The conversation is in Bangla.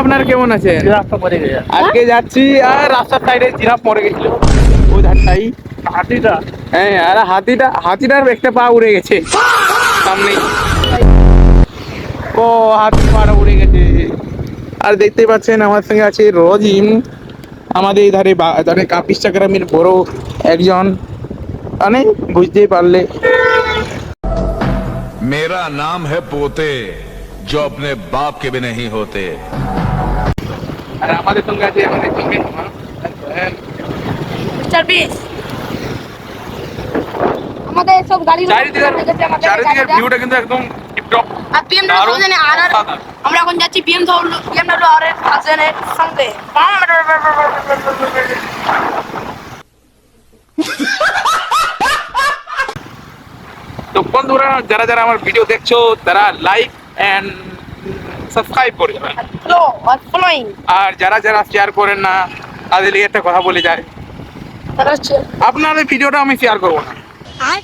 আপনারা কেমন আছেন? রাস্তা পড়ে গেছে। আজকে যাচ্ছি আর রাস্তার সাইডে জিরাফ মরে গেছিল ওই ধারটাই। হাতিটা হ্যাঁ আর হাতিটার একটা পা উড়ে গেছে সামনে। ও হাতির পাটা উড়ে গেছে। আর দেখতে পাচ্ছেন আমার সঙ্গে আছে রহিম, আমাদের এই ধারে কাপিস্টা গ্রামের বড় একজন, মানে বুঝতেই পারলে। मेरा नाम है पोते जो अपने बाप के भी नहीं होते। আর আমাদের সঙ্গে আছে আমাদের সঙ্গে মিস্টার বিস আমাদের সব গাড়ি চারিদিকের ভিউটা কিন্তু একদম টিপটপ। আর বিএমডব্লিউ সাজেনে আর আমরা এখন যাচ্ছি বিএমডব্লিউ আর এর সাজেনের সঙ্গে। তো বন্ধুরা যারা যারা আমার ভিডিও দেখছো তারা লাইক এন্ড সাবস্ক্রাইব করে দেবেন। হ্যালো আর ফলোইং আর যারা যারা শেয়ার করেন না তাদের লিগে একটা কথা বলে যায়, তারা হচ্ছে আপনাদের ভিডিওটা আমি শেয়ার করবো না। আর